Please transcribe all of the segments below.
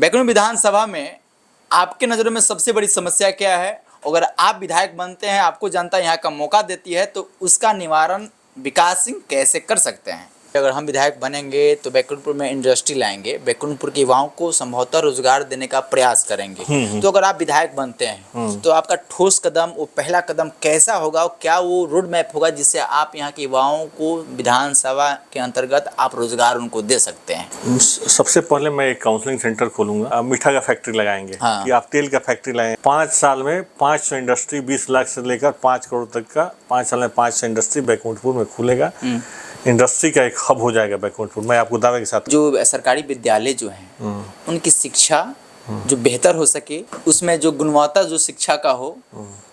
बैकुंठ विधानसभा में आपके नज़रों में सबसे बड़ी समस्या क्या है? अगर आप विधायक बनते हैं, आपको जनता यहाँ का मौका देती है, तो उसका निवारण विकास सिंह कैसे कर सकते हैं? अगर हम विधायक बनेंगे तो बैकुंठपुर में इंडस्ट्री लाएंगे, बैकुंठपुर के युवाओं को संभवतः रोजगार देने का प्रयास करेंगे। तो अगर आप विधायक बनते हैं तो आपका ठोस कदम, वो पहला कदम कैसा होगा और क्या वो रोड मैप होगा जिससे आप यहाँ के युवाओं को विधानसभा के अंतर्गत आप रोजगार उनको दे सकते हैं? सबसे पहले मैं एक काउंसलिंग सेंटर खोलूंगा, मीठा का फैक्ट्री लगाएंगे। हाँ। कि आप तेल का फैक्ट्री लगाएंगे। 5 साल में 500 इंडस्ट्री, 20 लाख से लेकर 5 करोड़ तक का 5 साल में 500 इंडस्ट्री बैकुंठपुर में खुलेगा। इंडस्ट्री का एक हब हो जाएगा बैकुंठपुर। मैं आपको दावे के साथ, जो सरकारी विद्यालय जो हैं उनकी शिक्षा जो बेहतर हो सके, उसमें जो गुणवत्ता जो शिक्षा का हो,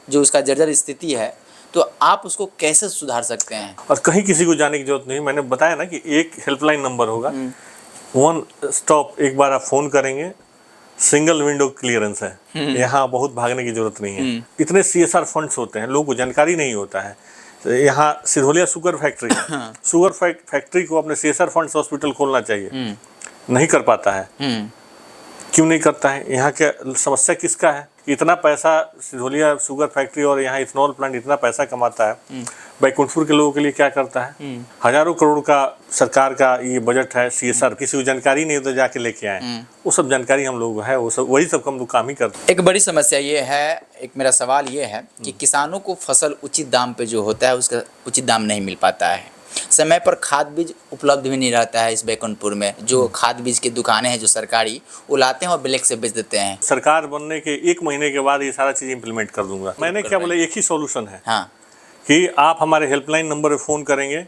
जो उसका जर्जर स्थिति है, तो आप उसको कैसे सुधार सकते हैं? और कहीं किसी को जाने की जरूरत नहीं। मैंने बताया ना कि एक हेल्पलाइन नंबर होगा, 1 स्टॉप। एक बार आप फोन करेंगे, सिंगल विंडो क्लियरेंस है। यहाँ बहुत भागने की जरूरत नहीं है। इतने CSR फंड्स होते हैं, लोगों को जानकारी नहीं होता है। यहाँ सिधोलिया शुगर फैक्ट्री है। शुगर फैक्ट्री को अपने CSR फंड्स हॉस्पिटल खोलना चाहिए, नहीं कर पाता है। क्यों नहीं करता है? यहाँ के समस्या किसका है? इतना पैसा सिधोलिया शुगर फैक्ट्री और यहाँ इथेनॉल प्लांट इतना पैसा कमाता है, बैकुंठपुर के लोगों के लिए क्या करता है? हजारों करोड़ का सरकार का ये बजट है CSR, किसी को जानकारी नहीं होता, जाके लेके आए। वो सब जानकारी हम लोग है, वो सब वही सब हम लोग काम ही करते हैं। एक बड़ी समस्या ये है, एक मेरा सवाल ये है कि किसानों को फसल उचित दाम पे जो होता है उसका उचित दाम नहीं मिल पाता है। समय पर खाद बीज उपलब्ध भी नहीं रहता है। इस बैकुंठपुर में जो खाद बीज की दुकानें हैं जो सरकारी, वो लाते हैं और ब्लैक से बेच देते हैं। सरकार बनने के 1 महीने के बाद ये सारा चीज इम्प्लीमेंट कर दूंगा। मैंने क्या बोला, एक ही सॉल्यूशन है। हाँ। कि आप हमारे हेल्पलाइन नंबर पे फ़ोन करेंगे,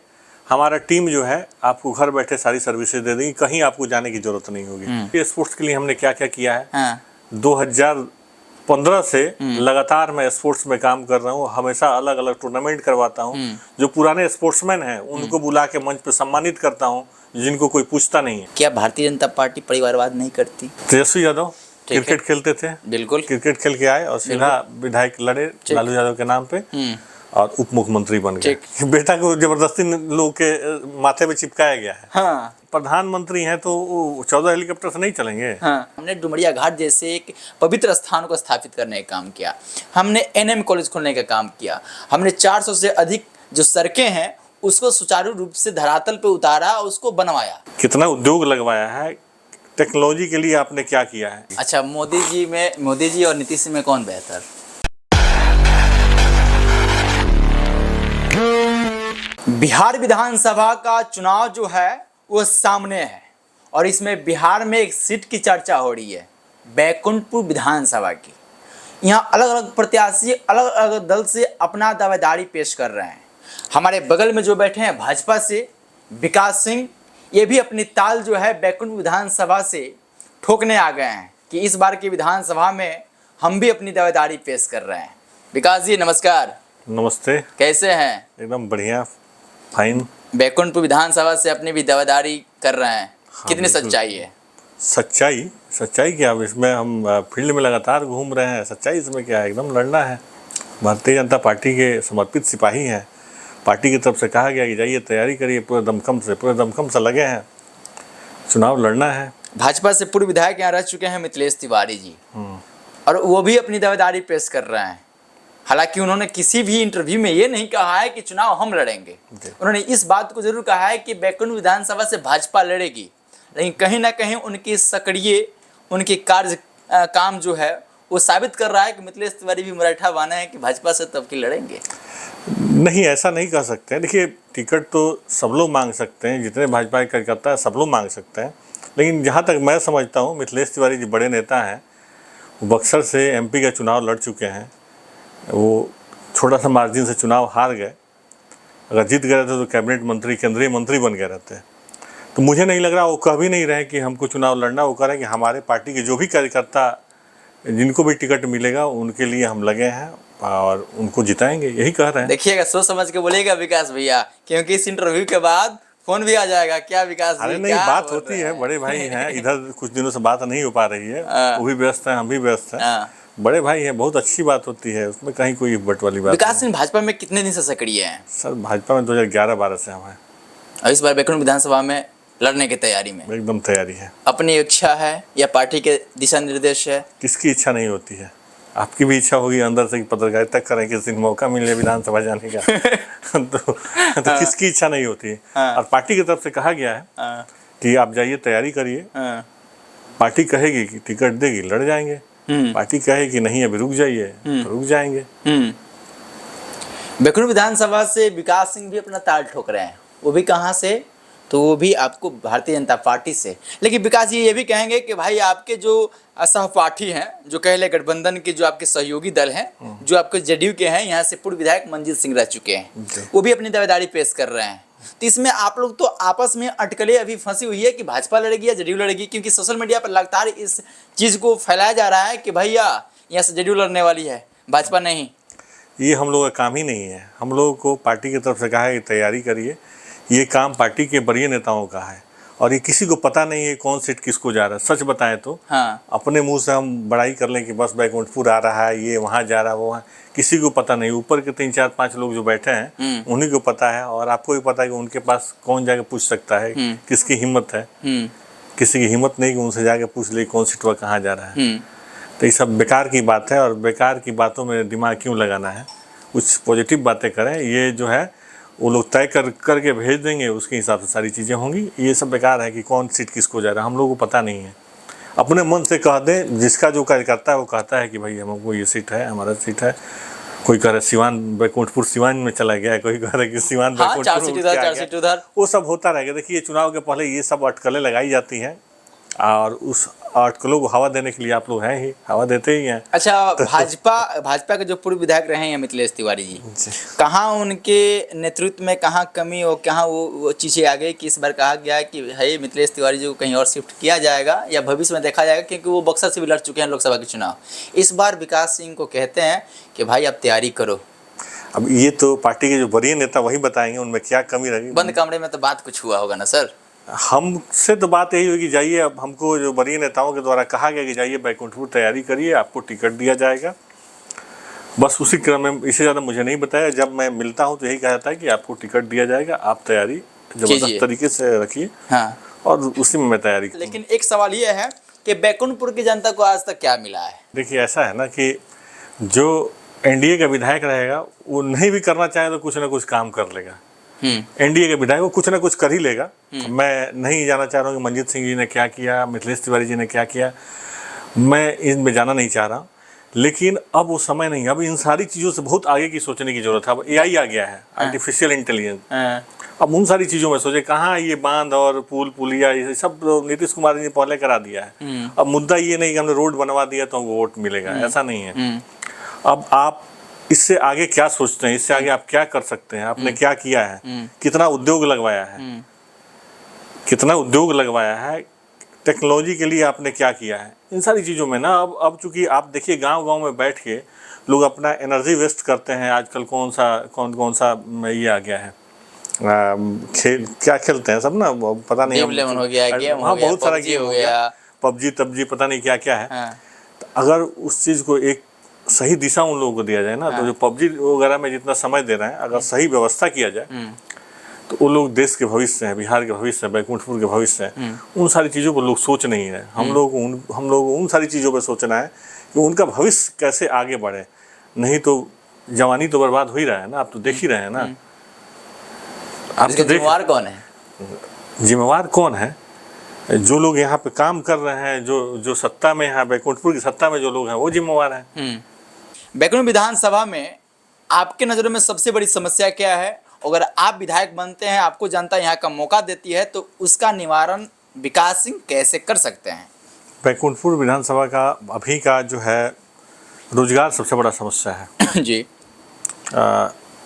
हमारा टीम जो है आपको घर बैठे सारी सर्विसेज दे देगी, कहीं आपको जाने की जरूरत नहीं होगी। ये स्पोर्ट्स के लिए हमने क्या क्या किया है। हाँ। 2015 से लगातार मैं स्पोर्ट्स में काम कर रहा हूँ। हमेशा अलग अलग टूर्नामेंट करवाता हूँ। जो पुराने स्पोर्ट्समैन हैं उनको बुला के मंच पे सम्मानित करता हूँ, जिनको कोई पूछता नहीं है। क्या भारतीय जनता पार्टी परिवारवाद नहीं करती? तेजस्वी यादव क्रिकेट खेलते थे, बिल्कुल क्रिकेट खेल के आए और सीधा विधायक लड़े लालू यादव के नाम पे और उप मुख्यमंत्री बन गए। बेटा को जबरदस्ती लोग के माथे पे चिपकाया गया है। हाँ। प्रधानमंत्री हैं तो 14 हेलीकॉप्टर से नहीं चलेंगे। हाँ। हमने डुमरिया घाट जैसे एक पवित्र स्थान को स्थापित करने का काम किया। हमने NM कॉलेज खोलने का काम किया। हमने 400 से अधिक जो सड़कें हैं उसको सुचारू रूप से धरातल पे उतारा, उसको बनवाया। कितना उद्योग लगवाया है। टेक्नोलॉजी के लिए आपने क्या किया है? अच्छा, मोदी जी और नीतीश में कौन बेहतर? बिहार विधानसभा का चुनाव जो है वो सामने है और इसमें बिहार में एक सीट की चर्चा हो रही है, बैकुंठपुर विधानसभा की। यहाँ अलग अलग प्रत्याशी अलग अलग दल से अपना दावेदारी पेश कर रहे हैं। हमारे बगल में जो बैठे हैं भाजपा से विकास सिंह, ये भी अपनी ताल जो है बैकुंठ विधानसभा से ठोकने आ गए हैं कि इस बार की विधानसभा में हम भी अपनी दावेदारी पेश कर रहे हैं। विकास जी नमस्कार। नमस्ते। कैसे हैं? एकदम बढ़िया, फाइन। बैकुंठपुर विधानसभा से अपनी भी दावेदारी कर रहे हैं। हाँ, कितनी सच्चाई है? सच्चाई क्या, इसमें हम फील्ड में लगातार घूम रहे हैं। सच्चाई इसमें क्या है, एकदम लड़ना है। भारतीय जनता पार्टी के समर्पित सिपाही हैं। पार्टी की तरफ से कहा गया कि जाइए तैयारी करिए, पूरे दमखम से लगे हैं, चुनाव लड़ना है। भाजपा से पूर्व विधायक यहाँ रह चुके हैं मिथिलेश तिवारी जी, और वो भी अपनी दावेदारी पेश कर रहे हैं। हालांकि उन्होंने किसी भी इंटरव्यू में ये नहीं कहा है कि चुनाव हम लड़ेंगे। उन्होंने इस बात को जरूर कहा है कि बैकुंठ विधानसभा से भाजपा लड़ेगी, लेकिन कहीं ना कहीं उनकी सक्रिय उनके कार्य काम जो है वो साबित कर रहा है कि मिथिलेश तिवारी भी मराठा बाना है कि भाजपा से तब की लड़ेंगे। नहीं, ऐसा नहीं कह सकते हैं। देखिए, टिकट तो सब लोग मांग सकते हैं, जितने भाजपा के कार्यकर्ता है सब लोग मांग सकते हैं। लेकिन जहाँ तक मैं समझता हूँ, मिथिलेश तिवारी जी बड़े नेता हैं। बक्सर से MP का चुनाव लड़ चुके हैं। वो छोटा सा मार्जिन से चुनाव हार गए। अगर जीत गए थे तो कैबिनेट मंत्री, केंद्रीय मंत्री बन गए रहते। तो मुझे नहीं लग रहा, वो कह भी नहीं रहे कि हमको चुनाव लड़ना। वो कह रहे हैं कि हमारे पार्टी के जो भी कार्यकर्ता, जिनको भी टिकट मिलेगा उनके लिए हम लगे हैं और उनको जिताएंगे, यही कह रहे हैं। देखिएगा, सोच समझ के बोलिएगा विकास भैया, क्योंकि इस इंटरव्यू के बाद फोन भी आ जाएगा। क्या विकास जी? अरे नहीं, बात होती है, बड़े भाई हैं। इधर कुछ दिनों से बात नहीं हो पा रही है। वो भी व्यस्त हैं, हम भी व्यस्त हैं। बड़े भाई हैं, बहुत अच्छी बात होती है, उसमें कहीं कोई बट वाली बात। विकास सिंह भाजपा में कितने दिन से सक्रिय हैं? सर, भाजपा में 2011-12 से हम हैं। और इस बार बैकुंठ विधानसभा में लड़ने की तैयारी में? एकदम तैयारी है। अपनी इच्छा है या पार्टी के दिशा निर्देश है? किसकी इच्छा नहीं होती है? आपकी भी इच्छा होगी अंदर से कि पत्रकारिता करें, किसी दिन मौका मिले विधानसभा जाने का तो किसकी इच्छा नहीं होती है? और पार्टी की तरफ से कहा गया है कि आप जाइए, तैयारी करिए। पार्टी कहेगी कि टिकट देगी, लड़ जाएंगे। पार्टी कहेगी कि नहीं अभी रुक जाइए, तो रुक जाएंगे। बैकुंठ विधानसभा से विकास सिंह भी अपना ताल ठोक रहे हैं, वो भी कहाँ से? तो वो भी आपको भारतीय जनता पार्टी से। लेकिन विकास जी ये भी कहेंगे कि भाई आपके जो सहपाठी हैं, जो कह ले गठबंधन के जो आपके सहयोगी दल हैं, जो आपके जेडीयू के हैं, यहाँ से पूर्व विधायक मंजीत सिंह रह चुके हैं, वो भी अपनी दावेदारी पेश कर रहे हैं। तो इसमें आप लोग तो आपस में अटकलें अभी फंसी हुई है कि भाजपा लड़ेगी या जेडीयू लड़ेगी, क्योंकि सोशल मीडिया पर लगातार इस चीज़ को फैलाया जा रहा है कि भैया यहाँ से जेडीयू लड़ने वाली है, भाजपा नहीं। ये हम लोगों का काम ही नहीं है। हम लोगों को पार्टी की तरफ से कहा है कि तैयारी करिए। ये काम पार्टी के वरीय नेताओं का है और ये किसी को पता नहीं है कौन सीट किसको जा रहा है। सच बताएं तो अपने मुंह से हम बड़ाई कर लें कि बस बैकुंठपुर आ रहा है, ये वहाँ जा रहा है, वो वहाँ, किसी को पता नहीं। ऊपर के 3 4 5 लोग जो बैठे हैं उन्हीं को पता है, और आपको भी पता है कि उनके पास कौन जाके पूछ सकता है, किसकी हिम्मत है। किसी की हिम्मत नहीं कि उनसे जाके पूछ ले कौन सीट वह कहाँ जा रहा है। तो ये सब बेकार की बात है और बेकार की बातों में दिमाग क्यों लगाना है। कुछ पॉजिटिव बातें करें। ये जो है वो लोग तय करके भेज देंगे, उसके हिसाब से सारी चीज़ें होंगी। ये सब बेकार है कि कौन सीट किसको जा रहा है, हम लोगों को पता नहीं है। अपने मन से कह दें, जिसका जो कार्य करता है वो कहता है कि भाई हमको ये सीट है, हमारा सीट है। कोई कह रहा है सिवान बैकुंठपुर सिवान में चला गया है, कोई कह रहा है कि सिवान बैकुंठपुर, 4 सीट उधर, वो सब होता रहेगा। देखिए चुनाव के पहले ये सब अटकलें लगाई जाती हैं और उस अटकलों को हवा देने के लिए आप लोग हैं ही, हवा देते ही हैं। अच्छा, भाजपा के जो पूर्व विधायक रहे हैं मिथिलेश तिवारी जी, कहाँ उनके नेतृत्व में कहाँ कमी और कहाँ वो चीज़ें आ गई कि इस बार कहा गया है कि है मिथिलेश तिवारी जी को कहीं और शिफ्ट किया जाएगा या भविष्य में देखा जाएगा, क्योंकि वो बक्सर से भी लड़ चुके हैं लोकसभा के चुनाव। इस बार विकास सिंह को कहते हैं कि भाई आप तैयारी करो। अब ये तो पार्टी के जो वरीय नेता वही बताएंगे उनमें क्या कमी रहेगी। बंद कमरे में तो बात कुछ हुआ होगा ना सर? हमसे तो बात यही होगी, जाइए। अब हमको जो वरीय नेताओं के द्वारा कहा गया कि जाइए बैकुंठपुर तैयारी करिए, आपको टिकट दिया जाएगा। बस उसी क्रम में, इससे ज़्यादा मुझे नहीं बताया। जब मैं मिलता हूं तो यही कहा जाता है कि आपको टिकट दिया जाएगा, आप तैयारी जबरदस्त तरीके से रखिए। और उसी में मैं तैयारी। लेकिन एक सवाल ये है कि बैकुंठपुर की जनता को आज तक क्या मिला है? देखिए ऐसा है ना कि जो एनडीए का विधायक रहेगा वो नहीं भी करना चाहे तो कुछ ना कुछ काम कर लेगा। एनडीए के विधायक वो कुछ ना कुछ कर ही लेगा। मैं नहीं जाना चाह रहा हूँ कि मंजीत सिंह जी ने क्या किया, मिथिलेश तिवारी जी ने क्या किया, मैं इनमें जाना नहीं चाह रहा। लेकिन अब वो समय नहीं, अब इन सारी चीज़ों से बहुत आगे की सोचने की जरूरत है। अब एआई आ गया है, आर्टिफिशियल इंटेलिजेंस। अब उन सारी चीज़ों में सोचे, कहाँ ये बांध और पुलिया ये सब नीतीश कुमार जी ने पहले करा दिया है। अब मुद्दा ये नहीं कि हमने रोड बनवा दिया तो हमको वोट मिलेगा, ऐसा नहीं है। अब आप इससे आगे क्या सोचते हैं, इससे आगे आप क्या कर सकते हैं, आपने क्या किया है, कितना उद्योग लगवाया है, कितना उद्योग लगवाया है, टेक्नोलॉजी के लिए आपने क्या किया है। इन सारी चीज़ों में ना अब चूंकि आप देखिए गांव-गांव में बैठ के लोग अपना एनर्जी वेस्ट करते हैं। आजकल कौन सा ये आ गया है, खेल क्या खेलते हैं सब ना, पता नहीं, हो गया, गेम हो गया, बहुत सारा गेम हो गया, पबजी पता नहीं क्या क्या है। तो अगर उस चीज़ को एक सही दिशा उन लोगों को दिया जाए ना, तो जो पबजी वगैरह में जितना समय दे रहे हैं, अगर सही व्यवस्था किया जाए तो वो लोग देश के भविष्य हैं, बिहार के भविष्य हैं, बैकुंठपुर के भविष्य हैं। उन सारी चीज़ों को लोग सोच नहीं रहे। हम लोग उन सारी चीज़ों पर सोचना है कि उनका भविष्य कैसे आगे बढ़े। नहीं तो जवानी तो बर्बाद हो ही रहा है ना, आप तो देख ही रहे हैं ना। आप तो जिम्मेवार कौन है? जिम्मेवार कौन है? जो लोग यहाँ पे काम कर रहे हैं, जो सत्ता में है, बैकुंठपुर की सत्ता में जो लोग हैं वो जिम्मेवार हैं। बैकुंठ विधानसभा में आपके नज़रों में सबसे बड़ी समस्या क्या है? अगर आप विधायक बनते हैं, आपको जनता यहाँ का मौका देती है, तो उसका निवारण विकास सिंह कैसे कर सकते हैं? बैकुंठपुर विधानसभा का अभी का जो है रोजगार सबसे बड़ा समस्या है जी।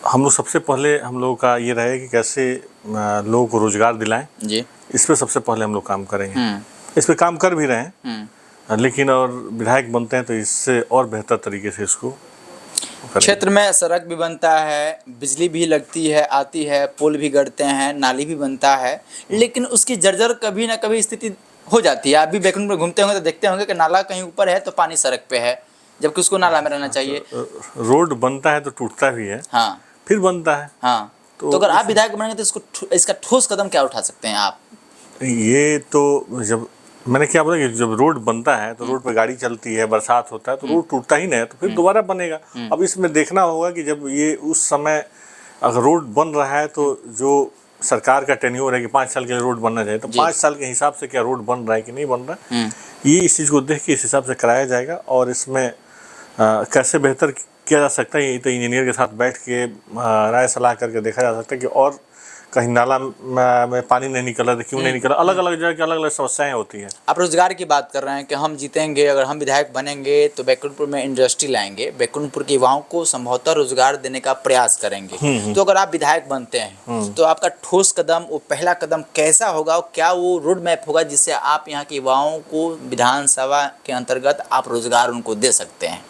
हम लोग सबसे पहले हम लोगों का ये रहे कि कैसे लोगों को रोजगार दिलाएं जी। इस पर सबसे पहले हम लोग काम करेंगे। इस पर काम कर भी रहे हैं, लेकिन और विधायक बनते हैं तो इससे और बेहतर तरीके से इसको क्षेत्र में सड़क भी बनता है, बिजली भी लगती है, आती है, पुल भी गढ़ते हैं, नाली भी बनता है, लेकिन उसकी जर्जर कभी ना कभी स्थिति हो जाती है। आप भी बैकुंठ में घूमते होंगे तो देखते होंगे कि नाला कहीं ऊपर है तो पानी सड़क पे है, जबकि उसको नाला में रहना चाहिए। रोड बनता है तो टूटता भी है, हाँ, फिर बनता है, हाँ। तो अगर आप विधायक बनेंगे तो इसका ठोस कदम क्या उठा सकते हैं आप? ये तो जब मैंने क्या बोला कि जब रोड बनता है तो रोड पे गाड़ी चलती है, बरसात होता है तो रोड टूटता ही नहीं है, तो फिर दोबारा बनेगा। अब इसमें देखना होगा कि जब ये उस समय अगर रोड बन रहा है तो जो सरकार का टेन्योर है कि 5 साल के लिए रोड बनना चाहिए, तो 5 साल के हिसाब से क्या रोड बन रहा है कि नहीं बन रहा है, ये इस चीज़ को देख के इस हिसाब से कराया जाएगा। और इसमें कैसे बेहतर किया जा सकता है, ये तो इंजीनियर के साथ बैठ के राय सलाह करके देखा जा सकता है कि और कहीं नाला में पानी नहीं निकल रहा, क्यों नहीं निकल रहा, अलग अलग जगह की अलग अलग समस्याएं होती हैं। आप रोजगार की बात कर रहे हैं कि हम जीतेंगे, अगर हम विधायक बनेंगे तो बैकुंठपुर में इंडस्ट्री लाएंगे, बैकुंठपुर के युवाओं को संभवतः रोजगार देने का प्रयास करेंगे। तो अगर आप विधायक बनते हैं तो आपका ठोस कदम, वो पहला कदम कैसा होगा, और क्या वो रोड मैप होगा जिससे आप यहाँ के युवाओं को विधानसभा के अंतर्गत आप रोजगार उनको दे सकते हैं?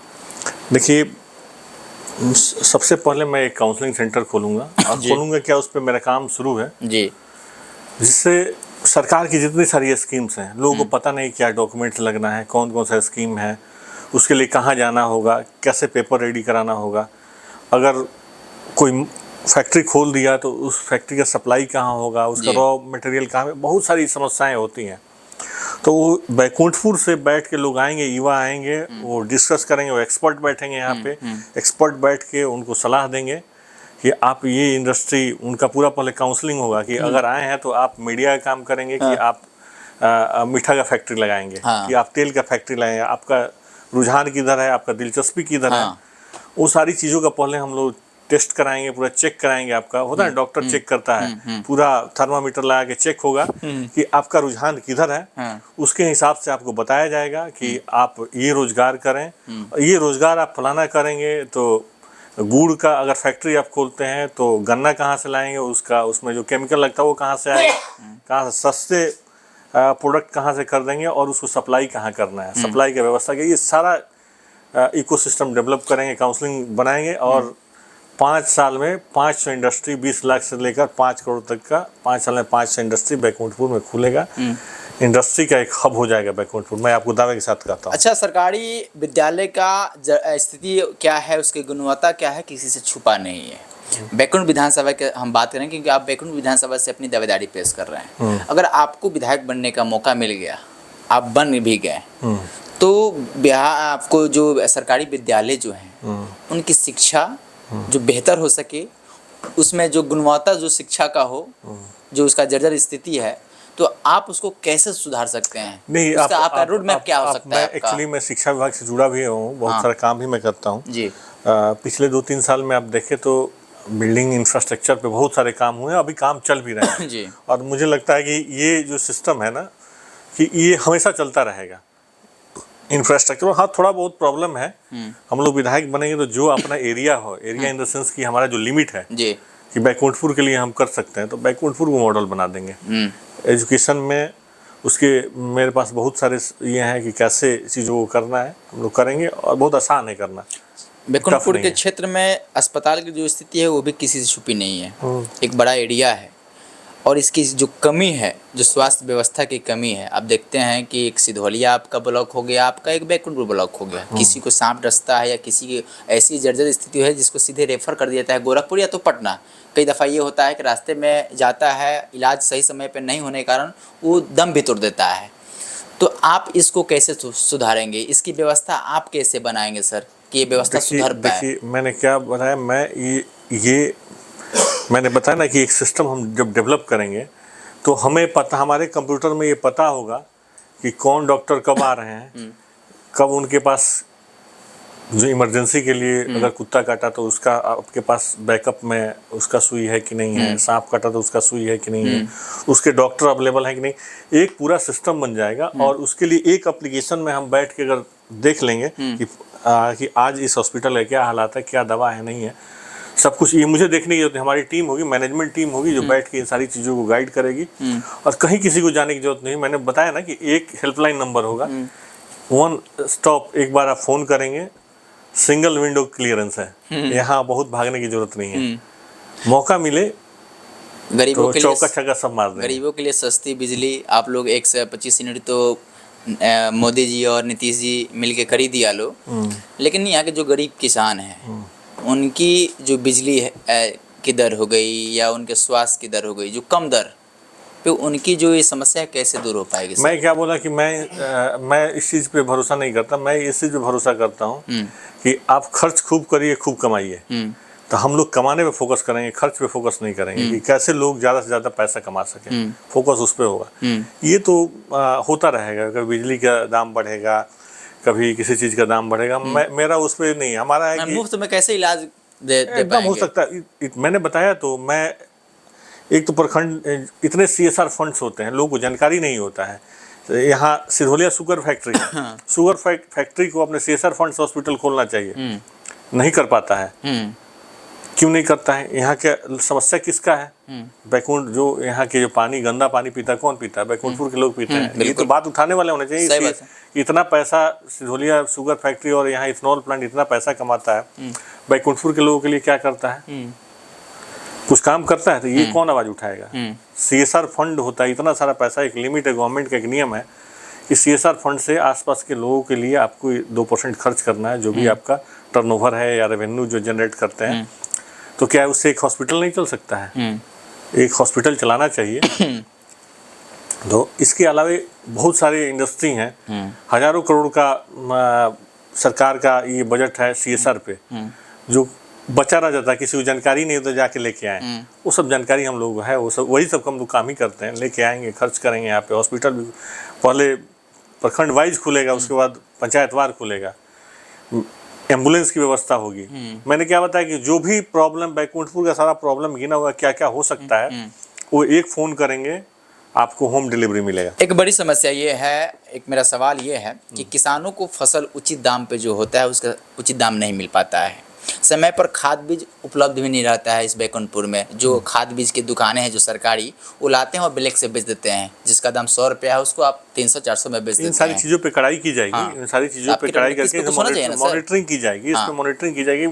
देखिए, सबसे पहले मैं एक काउंसलिंग सेंटर खोलूंगा और खोलूंगा क्या, उस पर मेरा काम शुरू है जी, जिससे सरकार की जितनी सारी स्कीम्स हैं, लोगों को पता नहीं क्या डॉक्यूमेंट्स लगना है, कौन कौन सा स्कीम है, उसके लिए कहाँ जाना होगा, कैसे पेपर रेडी कराना होगा, अगर कोई फैक्ट्री खोल दिया तो उस फैक्ट्री का सप्लाई कहाँ होगा, उसका रॉ मटेरियल कहाँ है, बहुत सारी समस्याएं होती हैं। तो वो बैकुंठपुर से बैठ के लोग आएंगे, युवा आएंगे, वो डिस्कस करेंगे, वो एक्सपर्ट बैठेंगे यहाँ पे, एक्सपर्ट बैठ के उनको सलाह देंगे कि आप ये इंडस्ट्री, उनका पूरा पहले काउंसलिंग होगा कि अगर आए हैं तो आप मीडिया का काम करेंगे कि आप मीठा का फैक्ट्री लगाएंगे, कि आप तेल का फैक्ट्री लगाएंगे, आपका रुझान किधर है, आपका दिलचस्पी किधर है, वो सारी चीज़ों का पहले हम लोग टेस्ट कराएंगे, पूरा चेक कराएंगे। आपका होता है डॉक्टर चेक करता है, पूरा थर्मामीटर लगा के चेक होगा कि आपका रुझान किधर है, उसके हिसाब से आपको बताया जाएगा कि आप ये रोजगार करें, ये रोजगार आप फलाना करेंगे तो गुड़ का अगर फैक्ट्री आप खोलते हैं तो गन्ना कहाँ से लाएंगे, उसका उसमें जो केमिकल लगता है वो कहाँ से आएगा, कहाँ से सस्ते प्रोडक्ट कहाँ से कर देंगे, और उसको सप्लाई कहाँ करना है, सप्लाई की व्यवस्था की, ये सारा इकोसिस्टम डेवलप करेंगे, काउंसलिंग बनाएंगे। और 5 साल में 500 इंडस्ट्री, 20 लाख से लेकर 5 करोड़ तक का 5 साल में 500 इंडस्ट्री बैकुंठपुर में खुलेगा। इंडस्ट्री का एक हब हो जाएगा बैकुंठपुर, मैं आपको दावे के साथ कहता हूँ। अच्छा, सरकारी विद्यालय का स्थिति क्या है, उसकी गुणवत्ता क्या है, किसी से छुपा नहीं है। बैकुंठ विधानसभा के हम बात करें क्योंकि आप बैकुंठ विधानसभा से अपनी दावेदारी पेश कर रहे हैं। अगर आपको विधायक बनने का मौका मिल गया, आप बन भी गए, तो बिहार आपको जो सरकारी विद्यालय जो हैं उनकी शिक्षा जो बेहतर हो सके, उसमें जो गुणवत्ता जो शिक्षा का हो, जो उसका जर्जर स्थिति है, तो आप उसको कैसे सुधार सकते हैं? नहीं, आपका रोड मैप क्या हो सकता है? एक्चुअली मैं शिक्षा विभाग से जुड़ा भी हूँ, बहुत सारा काम भी मैं करता हूँ जी। पिछले 2-3 साल में आप देखें तो बिल्डिंग इंफ्रास्ट्रक्चर पे बहुत सारे काम हुए, अभी काम चल भी रहे हैं जी। और मुझे लगता है कि ये जो सिस्टम है ना, कि ये हमेशा चलता रहेगा। इंफ्रास्ट्रक्चर हाँ थोड़ा बहुत प्रॉब्लम है, हम लोग विधायक बनेंगे तो जो अपना एरिया हो, एरिया इन द सेंस कि हमारा जो लिमिट है जी, कि बैकुंठपुर के लिए हम कर सकते हैं, तो बैकुंठपुर को मॉडल बना देंगे। एजुकेशन में उसके मेरे पास बहुत सारे ये हैं कि कैसे चीज़ों को करना है, हम लोग करेंगे, और बहुत आसान है करना। बैकुंठपुर के क्षेत्र में अस्पताल की जो स्थिति है वो भी किसी से छुपी नहीं है, एक बड़ा एरिया है, और इसकी जो कमी है, जो स्वास्थ्य व्यवस्था की कमी है, आप देखते हैं कि एक सिधौलिया आपका ब्लॉक हो गया, आपका एक बैकुंठपुर ब्लॉक हो गया, किसी को सांप डसता है या किसी की ऐसी जर्जर स्थिति है जिसको सीधे रेफर कर दिया जाता है गोरखपुर या तो पटना। कई दफ़ा ये होता है कि रास्ते में जाता है, इलाज सही समय पर नहीं होने के कारण वो दम भी तोड़ देता है। तो आप इसको कैसे सुधारेंगे, इसकी व्यवस्था आप कैसे बनाएंगे सर कि ये व्यवस्था सुधर पाए? देखिए, मैंने क्या बताया, मैंने बताया ना कि एक सिस्टम हम जब डेवलप करेंगे तो हमें पता, हमारे कंप्यूटर में ये पता होगा कि कौन डॉक्टर कब आ रहे हैं, कब उनके पास जो इमरजेंसी के लिए अगर कुत्ता काटा तो उसका आपके पास बैकअप में उसका सुई है कि नहीं है, सांप काटा तो उसका सुई है कि नहीं है, उसके डॉक्टर अवेलेबल है कि नहीं, एक पूरा सिस्टम बन जाएगा। और उसके लिए एक एप्लीकेशन में हम बैठ के अगर देख लेंगे कि आज इस हॉस्पिटल का क्या हालात है, क्या दवा है, नहीं है, सब कुछ ये मुझे देखने की जरूरत है। हमारी टीम होगी, मैनेजमेंट टीम होगी जो बैठ के इन सारी चीज़ों को गाइड करेगी, और कहीं किसी को जाने की जरूरत नहीं। मैंने बताया ना कि एक हेल्पलाइन नंबर होगा, 1 स्टॉप, एक बार आप फ़ोन करेंगे, सिंगल विंडो क्लियरेंस है, यहाँ बहुत भागने की जरूरत नहीं है, मौका मिले गरीबों तो चौका छक्का सब मार देंगे। गरीबों के लिए सस्ती बिजली आप लोग 125 यूनिट तो मोदी जी और नीतीश जी मिलके खरीद दिया लो, लेकिन यहाँ के जो गरीब किसान हैं उनकी जो बिजली की दर हो गई या उनके स्वास्थ्य की दर हो गई, जो कम दर पे उनकी जो ये समस्या कैसे दूर हो पाएगी सर? मैं क्या बोला कि मैं इस चीज़ पे भरोसा नहीं करता। मैं इस चीज़ पे भरोसा करता हूँ कि आप खर्च खूब करिए, खूब कमाइए। तो हम लोग कमाने पे फोकस करेंगे, खर्च पे फोकस नहीं करेंगे कि कैसे लोग ज़्यादा से ज़्यादा पैसा कमा सकें। फोकस उस पे होगा। ये तो होता रहेगा। कभी बिजली का दाम बढ़ेगा, कभी किसी चीज़ का दाम बढ़ेगा। मेरा उस पर नहीं, हमारा है कि मुफ्त में कैसे इलाज दे एकदम हो सकता है। मैंने बताया तो, मैं एक तो प्रखंड इतने CSR फंड्स होते हैं, लोगों को जानकारी नहीं होता है। यहाँ सिरहोलिया शुगर फैक्ट्री है। शुगर फैक्ट्री को अपने CSR फंड से हॉस्पिटल खोलना चाहिए, नहीं कर पाता है। क्यों नहीं करता है? यहाँ के समस्या किसका है? बैकुंठ जो यहाँ के जो पानी, गंदा पानी पीता है, कौन पीता है? बैकुंठपुर के लोग पीते हैं। ये तो बात उठाने वाले होने चाहिए। इतना पैसा सिरहोलिया शुगर फैक्ट्री और यहाँ इथेनॉल प्लांट इतना पैसा कमाता है, बैकुंठपुर के लोगों के लिए क्या करता है? कुछ काम करता है? तो ये कौन आवाज उठाएगा? CSR फंड होता है, इतना सारा पैसा, एक लिमिट है, गवर्नमेंट का एक नियम है कि CSR फंड से आसपास के लोगों के लिए आपको 2% खर्च करना है, जो भी आपका टर्नओवर है या रेवेन्यू जो जनरेट करते हैं। तो क्या उससे एक हॉस्पिटल नहीं चल सकता है? एक हॉस्पिटल चलाना चाहिए। तो इसके अलावा बहुत सारे इंडस्ट्री हैं, हजारों करोड़ का सरकार का ये बजट है CSR पे, जो बचा रह जाता है। किसी को जानकारी नहीं हो तो जाके लेके आए। वो सब जानकारी हम लोग है, वो सब वही सब हम लोग काम ही करते हैं। लेके आएंगे, खर्च करेंगे। यहाँ पे हॉस्पिटल भी पहले प्रखंड वाइज खुलेगा, उसके बाद पंचायतवार खुलेगा, एम्बुलेंस की व्यवस्था होगी। मैंने क्या बताया कि जो भी प्रॉब्लम, बैकुंठपुर का सारा प्रॉब्लम गिना हुआ क्या क्या हो सकता है, वो एक फ़ोन करेंगे, आपको होम डिलीवरी मिलेगा। एक बड़ी समस्या ये है, एक मेरा सवाल ये है कि किसानों को फसल उचित दाम पे जो होता है उसका उचित दाम नहीं मिल पाता है। समय पर खाद बीज उपलब्ध भी नहीं रहता है। इस बैकुंठपुर में जो खाद बीज की दुकानें हैं जो सरकारी, वो लाते हैं और ब्लैक से बेच देते हैं। जिसका दाम 100 रुपया है उसको आप 300-400 में बेच देते हैं। इन सारी चीज़ों पे कड़ाई की जाएगी। इन सारी चीज़ों पे कड़ाई करके मॉनिटरिंग की जाएगी। इस पे मॉनिटरिंग की जाएगी।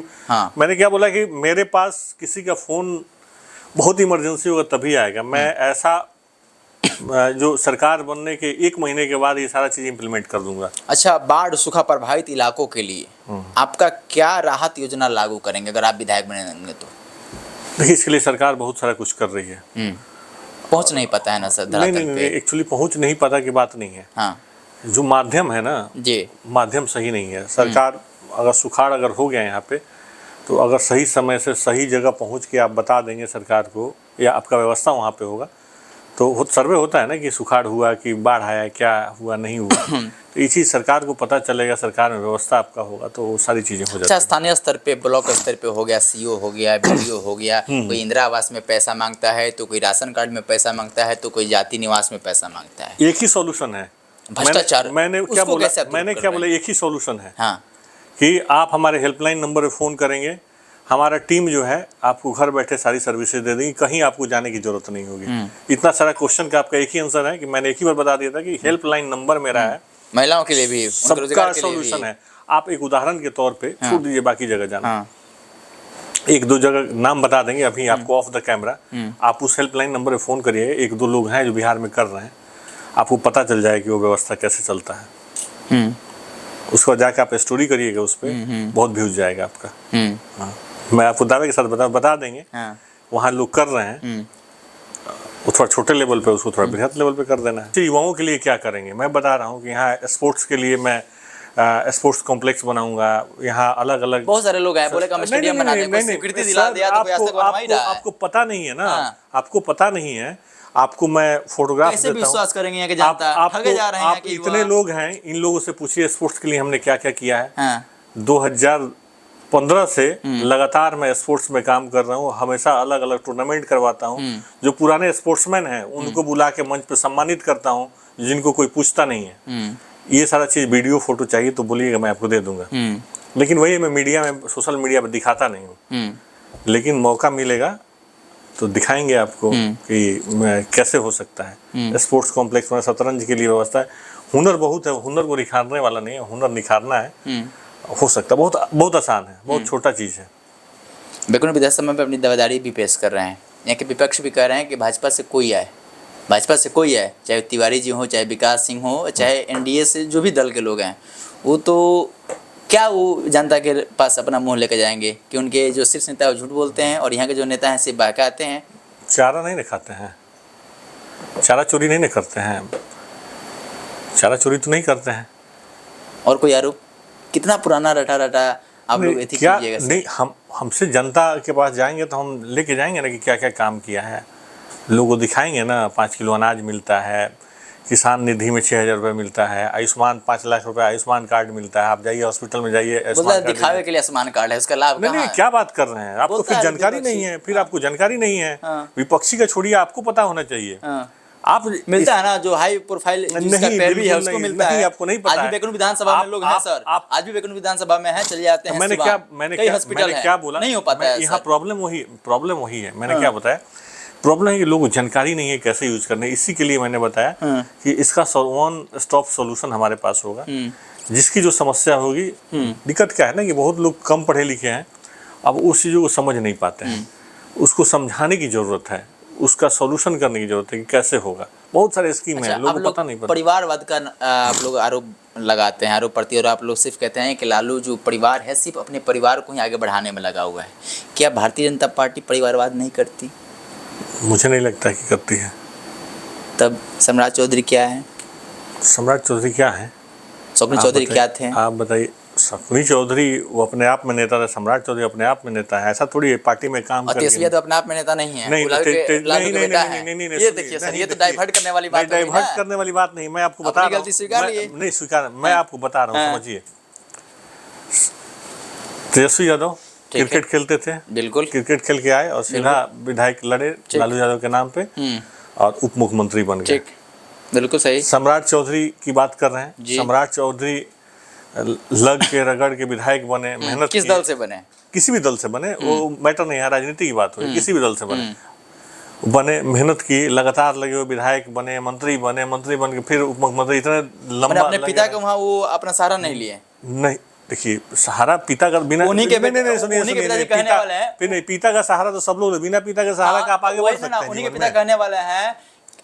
मैंने क्या बोला कि मेरे पास किसी का फ़ोन बहुत इमरजेंसी होगा तभी आएगा। मैं ऐसा जो सरकार बनने के 1 महीने के बाद ये सारा चीज़ इम्प्लीमेंट कर दूंगा। अच्छा, बाढ़ सूखा प्रभावित इलाकों के लिए आपका क्या राहत योजना लागू करेंगे अगर आप विधायक बनेंगे तो? देखिए, इसके लिए सरकार बहुत सारा कुछ कर रही है। पहुंच नहीं पता है ना सर? नहीं, एक्चुअली पहुंच नहीं पता की बात नहीं है। हाँ। जो माध्यम है ना जी, माध्यम सही नहीं है। सरकार अगर सुखाड़ अगर हो गया यहाँ पे, तो अगर सही समय से सही जगह पहुँच के आप बता देंगे सरकार को, या आपका व्यवस्था वहाँ पे होगा, तो सर्वे होता है ना कि सुखाड़ हुआ कि बाढ़ आया, क्या हुआ नहीं हुआ। तो ये चीज़ सरकार को पता चलेगा, सरकार में व्यवस्था आपका होगा, तो वो सारी चीज़ें हो जाती हैं। अच्छा, स्थानीय स्तर पे, ब्लॉक स्तर पे हो गया, CO हो गया, BDO हो गया, कोई इंदिरा आवास में पैसा मांगता है, तो कोई राशन कार्ड में पैसा मांगता है, तो कोई जाति निवास में पैसा मांगता है। एक ही सॉल्यूशन है भ्रष्टाचार। मैंने क्या बोला, एक ही सॉल्यूशन है कि आप हमारे हेल्पलाइन नंबर पर फ़ोन करेंगे, हमारा टीम जो है आपको घर बैठे सारी सर्विसेज दे देगी, कहीं आपको जाने की जरूरत नहीं होगी। इतना सारा क्वेश्चन का आपका एक ही आंसर है कि मैंने एक ही बार बता दिया था कि हेल्पलाइन नंबर मेरा है। महिलाओं के लिए भी सबका सॉल्यूशन है। आप एक उदाहरण के तौर पे छोड़ दीजिए बाकी जगह जाना, 1-2 जगह नाम बता देंगे अभी आपको ऑफ द कैमरा। आप उस हेल्पलाइन नंबर पे फ़ोन करिए, 1-2 लोग हैं जो बिहार में कर रहे हैं, आपको पता चल जाए कि वो व्यवस्था कैसे चलता है। उसको जाकर आप स्टोरी करिएगा, उस पर बहुत व्यूज जाएगा आपका। मैं आपको दावे के साथ बता देंगे। वहाँ लोग कर रहे हैं, वो थोड़ा छोटे लेवल पे, उसको थोड़ा बृहद लेवल पे कर देना है। युवाओं के लिए क्या करेंगे, मैं बता रहा हूँ कि यहाँ स्पोर्ट्स के लिए मैं स्पोर्ट्स कॉम्प्लेक्स बनाऊंगा। यहाँ अलग अलग बहुत सारे लोग हैं, बोले कि हम स्टेडियम बना देंगे, स्वीकृति दिला दिया, तो कोई आज तक बनवा ही रहा है। आपको पता नहीं है ना, आपको पता नहीं है। आपको मैं फोटोग्राफ देता हूं। कैसे विश्वास करेंगे यहाँ के जनता? ठगे जा रहे हैं कि इतने लोग हैं, इन लोगों से पूछिए स्पोर्ट्स के लिए हमने क्या क्या किया है। 2015 से लगातार मैं स्पोर्ट्स में काम कर रहा हूँ। हमेशा अलग अलग टूर्नामेंट करवाता हूँ। जो पुराने स्पोर्ट्समैन हैं उनको बुला के मंच पे सम्मानित करता हूँ, जिनको कोई पूछता नहीं है। ये सारा चीज़ वीडियो फोटो चाहिए तो बोलिएगा, मैं आपको दे दूंगा। लेकिन वही मैं मीडिया में, सोशल मीडिया पर दिखाता नहीं हूँ। लेकिन मौका मिलेगा तो दिखाएंगे आपको कि कैसे हो सकता है। स्पोर्ट्स कॉम्प्लेक्स में शतरंज के लिए व्यवस्था है। हुनर बहुत है, हुनर को निखारने वाला नहीं है, हुनर निखारना है। हो सकता है, बहुत आसान है, बहुत छोटा चीज़ है। बैकुंठ विधानसभा में अपनी दावेदारी भी पेश कर रहे हैं। यहाँ के विपक्ष भी कह रहे हैं कि भाजपा से कोई आए, भाजपा से कोई आए, चाहे तिवारी जी हो, चाहे विकास सिंह हो, चाहे NDA से जो भी दल के लोग हैं, वो तो क्या वो जनता के पास अपना मुंह लेकर जाएंगे कि उनके जो शीर्ष नेता है वो झूठ बोलते हैं और यहाँ के जो नेता हैं सिर्फ बहकाते हैं। चारा नहीं दिखाते हैं। चारा चोरी नहीं ना करते हैं, चारा चोरी तो नहीं करते हैं। और कोई आरोप? कितना पुराना रटा रटा आप लोग एथिक क्या कीजिएगा सर? नहीं, हमसे जनता के पास जाएंगे तो हम लेके जाएंगे ना कि क्या क्या काम किया है, लोगों को दिखाएंगे ना। 5 किलो अनाज मिलता है, किसान निधि में 6,000 रुपये मिलता है, आयुष्मान 5 लाख रुपए आयुष्मान कार्ड मिलता है। आप जाइए हॉस्पिटल में जाइए, बोलता है दिखावे के लिए आयुष्मान कार्ड है, उसका लाभ नहीं कहाँ नहीं, है? क्या बात कर रहे हैं आपको? बोलता फिर है जानकारी विपक्षी। नहीं है, फिर आपको जानकारी नहीं है। हाँ। विपक्षी का छोड़िए, आपको पता होना चाहिए। हाँ। आप मिलता है ना, जो हाई प्रोफाइल जिसका नहीं, पैरवी है बिल्कुल उसको नहीं, मिलता नहीं, है। आपको नहीं पता आज भी है। बेकून विधानसभा में लोग हैं सर, आज भी बेकून विधानसभा में हैं, चले जाते हैं। मैंने सुबह। क्या कई हॉस्पिटल है, क्या बोला? नहीं हो पाता है यहाँ सर। प्रॉब्लम वही है। मैंने क्या बताया? प्रॉब्लम है कि लोगों को जानकारी नहीं है कैसे यूज करने। इसी के लिए मैंने बताया कि इसका वन स्टॉप सॉल्यूशन हमारे पास होगा। जिसकी जो समस्या होगी, दिक्कत क्या है ना कि बहुत लोग कम पढ़े लिखे हैं, अब उस चीज़ों को समझ नहीं पाते हैं। उसको समझाने की जरूरत है, उसका सॉल्यूशन करने की जरूरत है कि कैसे होगा। बहुत सारे स्कीम है, लोगों को पता नहीं पड़ता। परिवारवाद का आप लोग आरोप लगाते हैं, आरोप प्रति, और आप लोग सिर्फ कहते हैं कि लालू जो परिवार है सिर्फ अपने परिवार को ही आगे बढ़ाने में लगा हुआ है। क्या भारतीय जनता पार्टी परिवारवाद नहीं करती? मुझे नहीं लगता कि करती है। तब सम्राट चौधरी क्या है? सम्राट चौधरी क्या है? शकुनी आप चौधरी बताइए, क्या थे? आप बताइए। शकुनी चौधरी वो अपने आप में नेता था, सम्राट चौधरी अपने आप में नेता है। ऐसा थोड़ी है पार्टी में काम और करके। तेजस्वी तो अपने आप में नेता नहीं है, नहीं, लालू के बेटा है। नहीं, ये देखिए सर, ये तो डाइवर्ट करने वाली बात है। डाइवर्ट करने वाली बात नहीं, मैं आपको बता रहा हूँ। नहीं स्वीकार, मैं आपको बता रहा हूँ, समझिए। तेजस्वी यादव क्रिकेट खेलते थे, बिल्कुल क्रिकेट खेल के आए और सीधा विधायक लड़े लालू यादव के नाम पे और उप मुख्यमंत्री बन गए। बिल्कुल सही। सम्राट चौधरी की बात कर रहे हैं। सम्राट चौधरी लग के रगड़ के विधायक बने, मेहनत किस दल से बने? किसी भी दल से बने, वो मैटर नहीं है, राजनीति की बात हो, किसी भी दल से बने, मेहनत की, लगातार लगे हुए विधायक बने, मंत्री बन के फिर उप मुख्यमंत्री। इतने लंबा अपने पिता का वहाँ वो अपना सहारा नहीं लिए? नहीं, देखिए सहारा पिता का बिना उन्हीं के पिता का सहारा तो सब लोग, बिना पिता के सहारा का आप आगे बढ़ सकते हैं। उन्हीं के पिता कहने वाले हैं।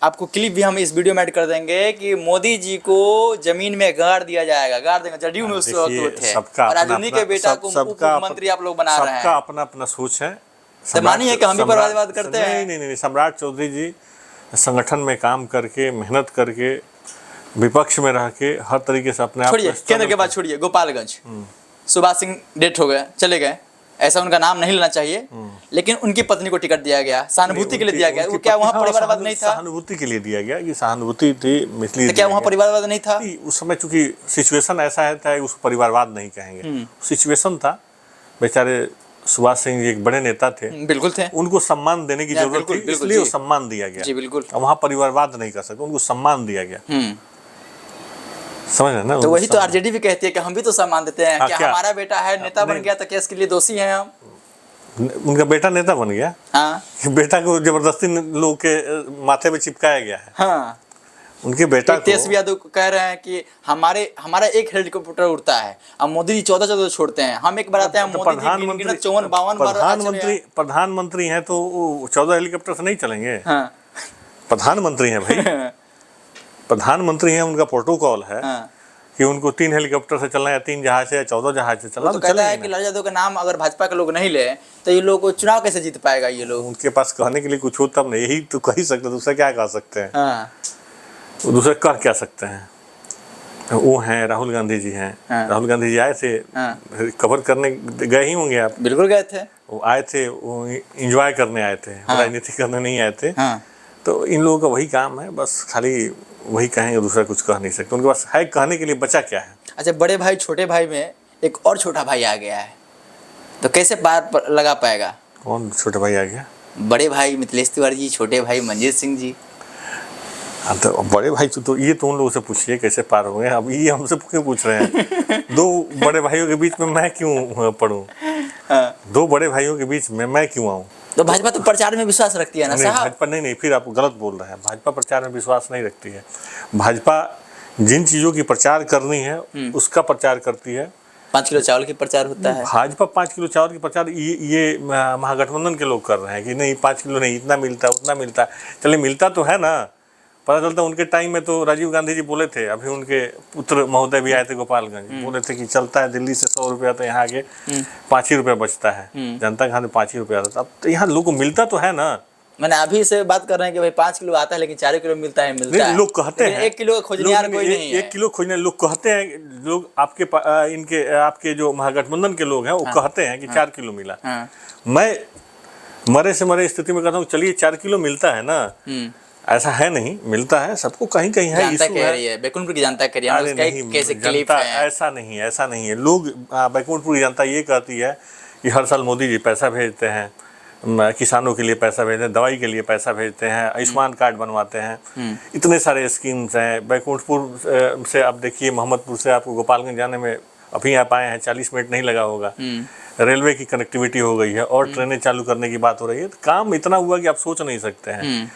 आपको क्लिप भी हम इस वीडियो में ऐड कर देंगे कि मोदी जी को जमीन में गाड़ दिया जाएगा, गाड़ देंगे। जदयू में उस वक्त थे और आज उन्हीं के बेटा को उप मुख्यमंत्री आप लोग बना रहे हैं। सबका अपना अपना सोच है। मानिए कि हम भी परिवारवाद करते हैं। नहीं, सम्राट चौधरी जी संगठन में काम करके, मेहनत करके, विपक्ष में रह के हर तरीके से अपने आप। छोड़िए केंद्र के बाद, छोड़िए गोपालगंज, सुभाष सिंह डेथ हो गए, चले गए, ऐसा उनका नाम नहीं लेना चाहिए, लेकिन उनकी पत्नी को टिकट दिया गया, सहानुभूति के लिए दिया गया। वो क्या वहाँ परिवारवाद नहीं था? सहानुभूति के लिए दिया गया, कि सहानुभूति थी इसलिए। तो क्या वहाँ परिवारवाद नहीं था? उस समय चूंकि सिचुएशन ऐसा है, उसको परिवारवाद नहीं कहेंगे, सिचुएशन था। बेचारे सुभाष सिंह जी एक बड़े नेता थे, बिल्कुल थे, उनको सम्मान देने की जरूरत थी, इसलिए वो सम्मान दिया गया। जी बिल्कुल। वहाँ परिवारवाद नहीं कर सकते, उनको सम्मान दिया गया। समझ रहे ना? तो वही तो आरजेडी भी कहती है कि हम भी तो सम्मान देते हैं। क्या हमारा बेटा है नेता बन गया तो क्या इसके लिए दोषी हैं हम? उनका बेटा नेता बन गया? हाँ, बेटा को जबरदस्ती लोग के माथे पे चिपकाया गया है। हाँ, उनके बेटा को। तेजस्वी यादव कह रहे हैं कि हमारा एक हेलीकॉप्टर उड़ता है, अब मोदी जी 14 छोड़ते हैं, हम एक बार आते हैं, मोदी जी 54 बार प्रधानमंत्री हैं तो 14 हेलीकॉप्टर से नहीं चलेंगे। हाँ। प्रधानमंत्री हैं भाई, प्रधानमंत्री हैं, उनका प्रोटोकॉल है कि उनको 3 हेलीकॉप्टर से चलना है, 3 जहाज से या 14 जहाज से चलना। तो कहता है कि लालू यादव का नाम अगर भाजपा के लोग नहीं ले तो ये लोग को चुनाव कैसे जीत पाएगा? ये लोग, उनके पास कहने के लिए कुछ हो तब नहीं, यही तो कह ही सकते, दूसरा क्या कह सकते हैं? हाँ। वो दूसरे कर क्या सकते हैं? वो हैं राहुल गांधी जी हैं। राहुल गांधी जी आए थे, कवर करने गए ही होंगे आप? बिल्कुल गए थे। वो आए थे, वो एंजॉय करने आए थे, राजनीति करने नहीं आए थे। तो इन लोगों का वही काम है, बस खाली वही कहेंगे, दूसरा कुछ कह नहीं सकते। उनके पास है कहने के लिए बचा क्या है? अच्छा, बड़े भाई छोटे भाई में एक और छोटा भाई आ गया है, तो कैसे पार लगा पाएगा? कौन छोटे भाई आ गया? बड़े भाई मिथिलेश तिवारी जी, छोटे भाई मंजीत सिंह जी। तो बड़े भाई तो ये तो उन लोगों से पूछिए कैसे पार होंगे, अब ये हमसे क्यों पूछ रहे हैं? 2 बड़े भाइयों के बीच में मैं क्यों पढ़ूं? 2 बड़े भाइयों के बीच में मैं क्यों आऊं? तो भाजपा तो प्रचार में विश्वास रखती है ना साहब? भाजपा नहीं, फिर आप गलत बोल रहे हैं। भाजपा प्रचार में विश्वास नहीं रखती है। भाजपा जिन चीजों की प्रचार करनी है उसका प्रचार करती है। 5 किलो चावल की प्रचार होता है। भाजपा 5 किलो चावल की प्रचार ये महागठबंधन के लोग कर रहे हैं कि नहीं 5 किलो नहीं, इतना मिलता है, उतना मिलता है। चले मिलता तो है ना, पता चलता उनके टाइम में तो राजीव गांधी जी बोले थे, अभी उनके पुत्र महोदय भी आए थे गोपालगंज, बोले थे कि चलता है दिल्ली से 100 रुपया, तो यहाँ आगे 5 ही रुपया बचता है, जनता के हाथ में 5 ही रुपया आता। अब तो यहाँ लोगों को मिलता तो है ना, मैंने अभी से बात कर रहे हैं कि भाई 5 किलो आता है लेकिन 4 किलो मिलता है नहीं, लोग कहते हैं 1 किलो खोजने यार कोई नहीं है। 1 किलो खोजने लोग कहते हैं, लोग आपके जो महागठबंधन के लोग हैं वो कहते हैं कि 4 किलो मिला। मैं मरे से मरे स्थिति में कहता हूँ चलिए 4 किलो मिलता है ना, ऐसा है नहीं, मिलता है सबको, कहीं कहीं है, जनता इशू कह है। रही है, बैकुंठपुर की जनता कह रही है, अरे उसका नहीं, एक कैसे क्लिप जनता है। ऐसा नहीं है। लोग बैकुंठपुर की जनता ये कहती है कि हर साल मोदी जी पैसा भेजते हैं, किसानों के लिए पैसा भेजते हैं, दवाई के लिए पैसा भेजते हैं, आयुष्मान कार्ड बनवाते हैं, इतने सारे स्कीम्स हैं। बैकुंठपुर से आप देखिए, मोहम्मदपुर से आपको गोपालगंज जाने में अभी आप आए हैं 40 मिनट नहीं लगा होगा। रेलवे की कनेक्टिविटी हो गई है और ट्रेनें चालू करने की बात हो रही है, तो काम इतना हुआ कि आप सोच नहीं सकते हैं।